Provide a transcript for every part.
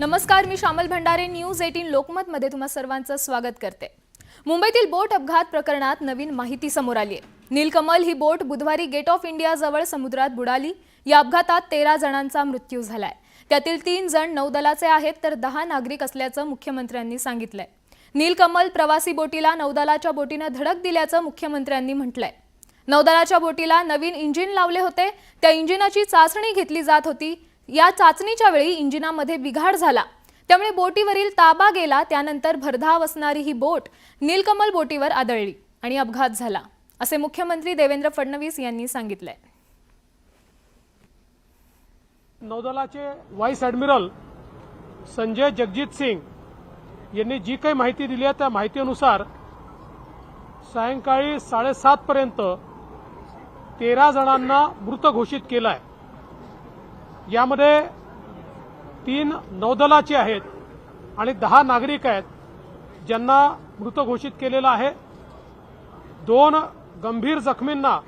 नमस्कार, मी शामल भंडारे न्यूज 18 लोकमत मध्ये तुम्हा सर्वांचं स्वागत करते। मुंबईतील बोट अपघात प्रकरणात नवीन माहिती समोर आली आहे। नीलकमल ही बोट बुधवारी गेट ऑफ इंडिया जवळ समुद्रात बुडाली। या अपघातात 13 जणांचा मृत्यू झालाय। त्यातील 3 जण नौदलाचे आहेत तर 10 नागरिक असल्याचं मुख्यमंत्र्यांनी सांगितलंय। नीलकमल प्रवासी बोटीला नौदलाच्या बोटीने धडक दिल्याचं मुख्यमंत्र्यांनी म्हटलंय। नौदलाच्या बोटीला नवीन इंजिन लावले होते, त्या इंजिनाची चाचणी घेतली जात होती। या चाचणीच्या वेळी इंजिनामध्ये बिघाड झाला, त्यामुळे बोटीवरील ताबा गेला। त्यानंतर भरधाव असणारी ही बोट नीलकमल बोटीवर आदळली आणि अपघात झाला, असे मुख्यमंत्री देवेंद्र फडणवीस यांनी सांगितलंय। नौदलाचे व्हाईस ॲडमिरल संजय जगजीत सिंग यांनी जी काही माहिती दिली आहे त्या माहितीनुसार सायंकाळी 7:30 पर्यंत 13 जणांना मृत घोषित केलं आहे। यामध्ये 3 नौदलाचे आहेत आणि 10 नागरिक आहेत ज्यांना मृत घोषित केलेलं आहे। 2 गंभीर जखमींना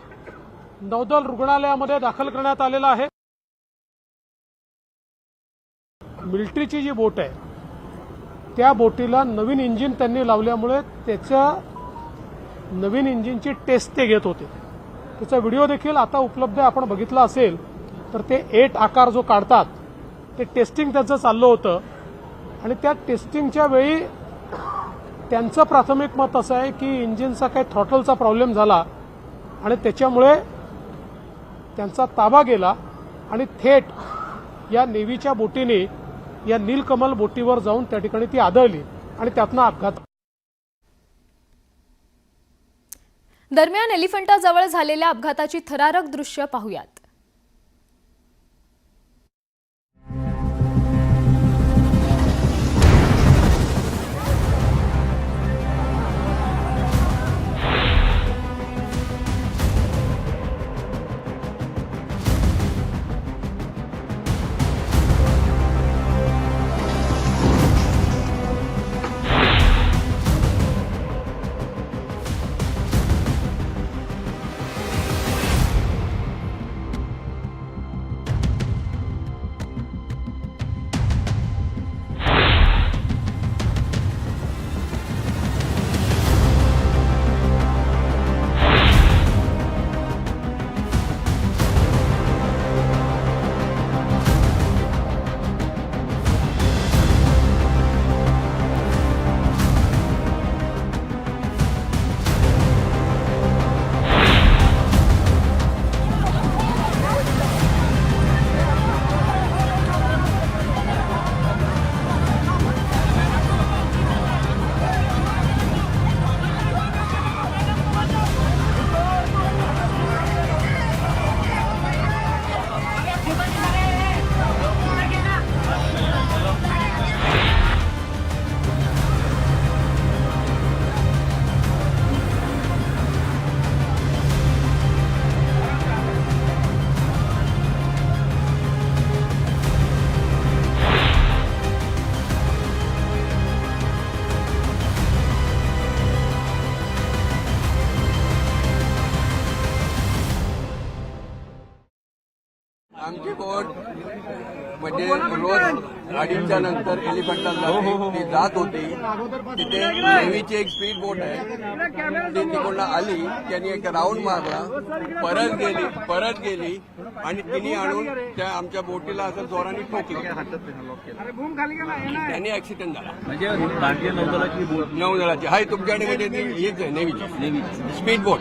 नौदल रुग्णालयामध्ये दाखल करण्यात आलेलं आहे। मिलिटरीची जी बोट आहे त्या बोटीला नवीन इंजिन त्यांनी लावल्यामुळे त्याच्या नवीन इंजिनची टेस्ट ते घेत होते। त्याचा व्हिडिओ देखील आता उपलब्ध आहे, आपण बघितला असेल तर ते 8 आकार जो काढतात ते टेस्टिंग त्याचं चाललं होतं आणि त्या टेस्टिंगच्या वेळी त्यांचं प्राथमिक मत असं आहे की इंजिनचा काही थ्रॉटलचा प्रॉब्लेम झाला आणि त्याच्यामुळे त्यांचा ताबा गेला आणि थेट या नेव्हीच्या बोटीने या नीलकमल बोटीवर जाऊन त्या ठिकाणी ती आदळली आणि त्यातनं अपघात। दरम्यान एलिफंटाजवळ झालेल्या अपघाताची थरारक दृश्य पाहूयात। आमची बोट म्हणजे रोज 2:30च्या नंतर एलिफंटाला ती जात होती। तिथे नेव्हीची एक स्पीड बोट आहे, ती तिकडून आली, त्यांनी एक राऊंड मारला, परत गेली आणि तिने आणून त्या आमच्या बोटीला असं जोराने ठोकली, त्यांनी ऍक्सिडेंट झाला। म्हणजे भारतीय नौदलाची बोट, नौदलाची हाय तुमच्याकडे म्हणजे हीच आहे नेव्हीची स्पीड बोट।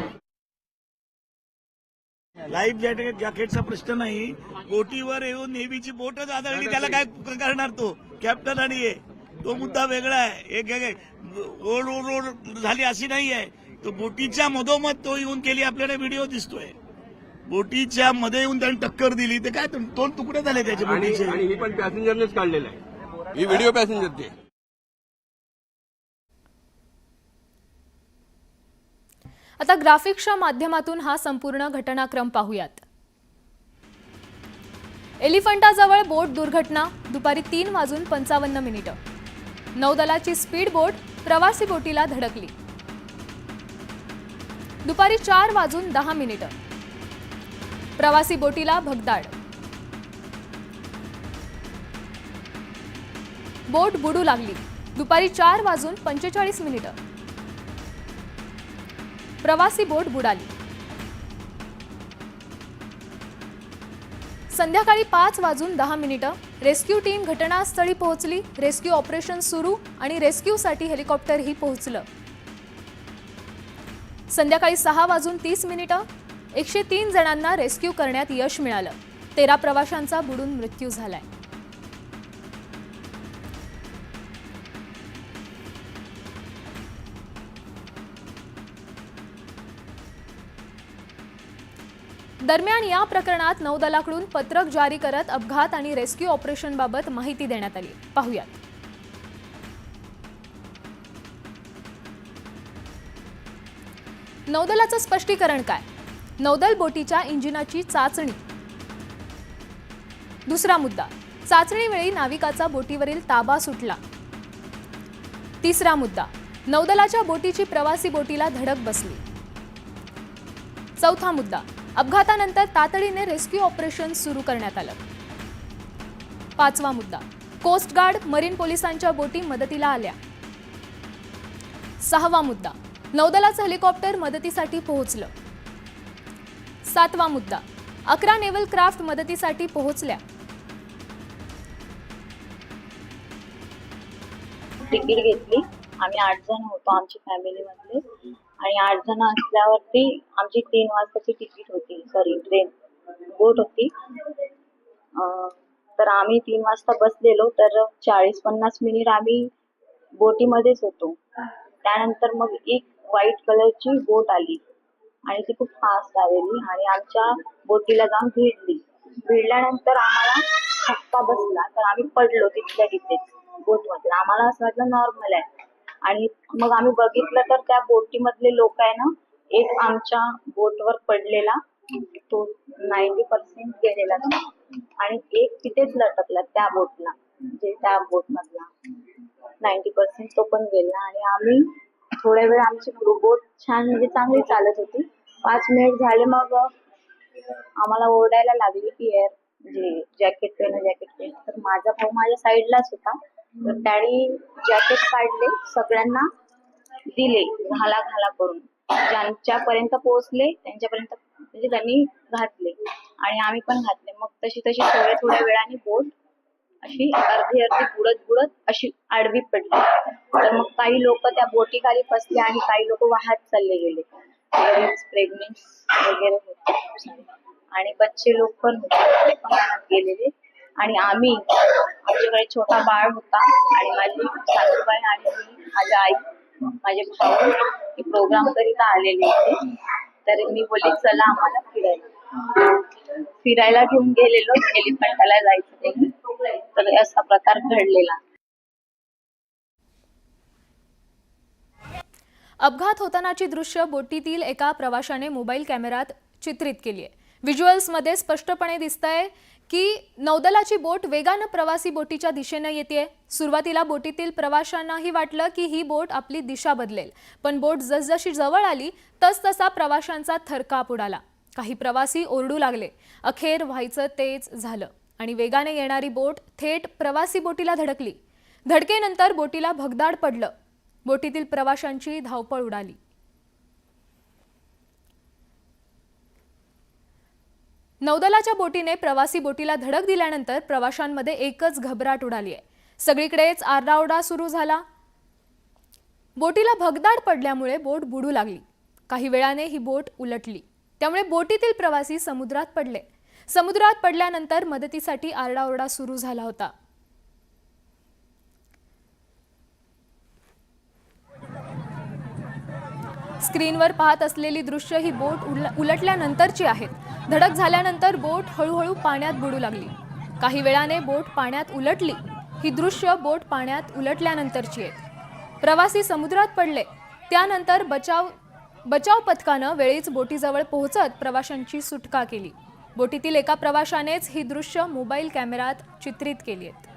लाईफ जॅकेटचा प्रश्न नाही, बोटीवर येऊन नेव्हीची बोटच आदळली, त्याला काय करणार तो कॅप्टन आणि हे तो मुद्दा वेगळा आहे। एक ओढ झाली अशी नाही आहे, तो बोटीच्या मधोमध तो येऊन केली, आपल्याला व्हिडिओ दिसतोय। बोटीच्या मध्ये येऊन त्याने टक्कर दिली, ते काय 2 तुकडे झाले त्याच्या बोटीचे। आणि ही पण पॅसेंजरनेच काढलेला आहे, ही व्हिडिओ पॅसेंजरची। आता ग्राफिक्सच्या माध्यमातून हा संपूर्ण घटनाक्रम पाहूयात। एलिफंटाजवळ बोट दुर्घटना दुपारी 3:55 नौदलाची स्पीड बोट प्रवासी बोटीला धडकली। दुपारी 4:10 प्रवासी बोटीला भगदाड। बोट बुडू लागली. दुपारी 4:45 प्रवासी बोट बुडाली. संध्याकाळी 5:10 रेस्क्यू टीम घटनास्थळी पोहोचली. रेस्क्यू ऑपरेशन सुरू आणि रेस्क्यूसाठी हेलिकॉप्टरही पोहोचलं. संध्याकाळी 6:30 103 जणांना रेस्क्यू करण्यात यश मिळालं. 13 प्रवाशांचा बुडून मृत्यू झालाय. दरम्यान या प्रकरणात नौदलाकडून पत्रक जारी करत अपघात आणि रेस्क्यू ऑपरेशनबाबत माहिती देण्यात आली. पाहूयात. नौदलाचं स्पष्टीकरण काय? नौदल बोटीच्या इंजिनाची चाचणी. दुसरा मुद्दा, चाचणीवेळी नाविकाचा बोटीवरील ताबा सुटला. तिसरा मुद्दा, नौदलाच्या बोटीची प्रवासी बोटीला धडक बसली. चौथा मुद्दा, अपघातानंतर तातडीने रेस्क्यू ऑपरेशन सुरू करण्यात आलं. पाचवा मुद्दा, कोस्ट गार्ड मरीन पोलिसांच्या बोटी मदतीला आल्या. सहावा मुद्दा, नौदलाचं हेलिकॉप्टर मदतीसाठी पोहोचलं. सातवा मुद्दा, 11 नेव्हल क्राफ्ट मदतीसाठी पोहोचल्या. तिकीट घेतली. आम्ही 8 जण होतो आमची फॅमिली मधले आणि 8 जण असल्यावरती आमची 3 वाजताची तिकीट होती, ट्रेन बोट होती. तर आम्ही 3 वाजता बसलेलो तर 40-50 मिनिट आम्ही बोटीमध्येच होतो. त्यानंतर मग एक व्हाईट कलरची बोट आली आणि ती खूप फास्ट आलेली आणि आमच्या बोटीला जाऊन भिडल्यानंतर आम्हाला धक्का बसला तर आम्ही पडलो तिथल्या तिथेच बोटमध्ये. आम्हाला असं वाटलं नॉर्मल आहे आणि मग आम्ही बघितलं तर त्या बोटीमधले लोक आहे ना, एक आमच्या बोटवर पडलेला तो 90% गेलेला आणि एक तिथेच लटकला त्या बोटला, म्हणजे त्या बोटमधला 90% तो पण गेला. आणि आम्ही थोड्या वेळ आमची बोट छान म्हणजे चांगली चालत होती. 5 मिनिट झाले मग आम्हाला ओरडायला लागली की यार म्हणजे जॅकेट पेन. तर माझा भाऊ माझ्या साईडलाच होता तर त्याने जॅकेट काढले, सगळ्यांना दिले घाला करून. ज्यांच्यापर्यंत पोहोचले त्यांच्यापर्यंत म्हणजे त्यांनी घातले आणि आम्ही पण घातले. मग तशी थोड्या वेळाने बोट अशी अर्धी बुडत अशी आडवी पडली. तर मग काही लोक त्या बोटीखाली फसले आणि काही लोक वाहत चालले गेले. प्रेग्नेंट वगैरे होते खूप सारे आणि बच्चे लोक पण होते, ते पण वाहत गेलेले. आणि आमच्याकडे छोटा बाळ होता आणि माझी सासूबाई आणि मी, माझ्या आई, माझे भाऊ हे प्रोग्राम करिता आलेले होते. तर मी बोलली चला आम्हाला फिरायला घेऊन गेलेलो, एलिफंटाला जायचं. तर असा प्रकार घडलेला. अपघात होतानाची दृश्य बोटीतील एका प्रवाशाने मोबाईल कॅमेऱ्यात चित्रित केली आहे. व्हिज्युअल्समध्ये स्पष्टपणे दिसतंय की नौदलाची बोट वेगानं प्रवासी बोटीच्या दिशेनं येते. सुरुवातीला बोटीतील प्रवाशांनाही वाटलं की ही बोट आपली दिशा बदलेल, पण बोट जसजशी जवळ आली तसतसा प्रवाशांचा थरकाप उडाला. काही प्रवासी ओरडू लागले. अखेर व्हायचं तेच झालं आणि वेगाने येणारी बोट थेट प्रवासी बोटीला धडकली. धडकेनंतर बोटीला भगदाड पडलं. बोटीतील प्रवाशांची धावपळ उडाली. नौदलाच्या बोटीने प्रवासी बोटीला धडक दिल्यानंतर प्रवाशांमध्ये एकच घबराट उडाली आहे. सगळीकडेच आरडाओरडा सुरू झाला. बोटीला भगदाड पडल्यामुळे बोट बुडू लागली. काही वेळाने ही बोट उलटली, त्यामुळे बोटीतील प्रवासी समुद्रात पडले. समुद्रात पडल्यानंतर मदतीसाठी आरडाओरडा सुरू झाला होता. स्क्रीनवर पाहत असलेली दृश्य ही बोट उलटल्यानंतरची आहेत. धडक झाल्यानंतर बोट हळूहळू पाण्यात बुडू लागली. काही वेळाने बोट पाण्यात उलटली. ही दृश्य बोट पाण्यात उलटल्यानंतरची आहेत. प्रवासी समुद्रात पडले. त्यानंतर बचाव पथकानं वेळीच बोटीजवळ पोहोचत प्रवाशांची सुटका केली. बोटीतील एका प्रवाशानेच ही दृश्य मोबाईल कॅमेऱ्यात चित्रित केली आहेत.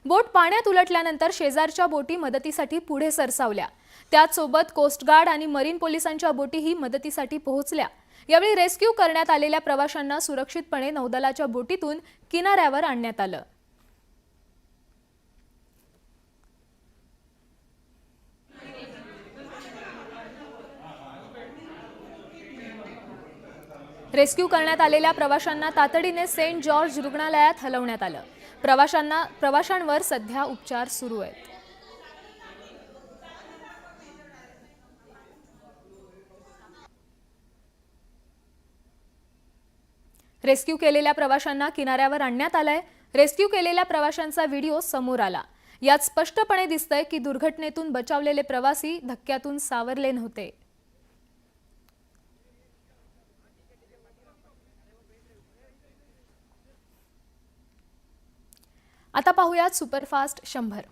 बोट पाण्यात उलटल्यानंतर शेजारच्या बोटी मदतीसाठी पुढे सरसावल्या. त्याचसोबत कोस्ट गार्ड आणि मरीन पोलिसांच्या बोटीही मदतीसाठी पोहोचल्या. यावेळी रेस्क्यू करण्यात आलेल्या प्रवाशांना सुरक्षितपणे नौदलाच्या बोटीतून किनाऱ्यावर आणण्यात आलं. रेस्क्यू करण्यात आलेल्या प्रवाशांना तातडीने सेंट जॉर्ज रुग्णालयात हलवण्यात आलं. प्रवाशांवर सध्या उपचार सुरू आहेत. रेस्क्यू केलेल्या प्रवाशांना किनाऱ्यावर आणण्यात आलंय. रेस्क्यू केलेल्या प्रवाशांचा व्हिडिओ समोर आला. यात स्पष्टपणे दिसतंय की दुर्घटनेतून बचावलेले प्रवासी धक्क्यातून सावरले नव्हते. आता पाहूयात सुपरफास्ट 100.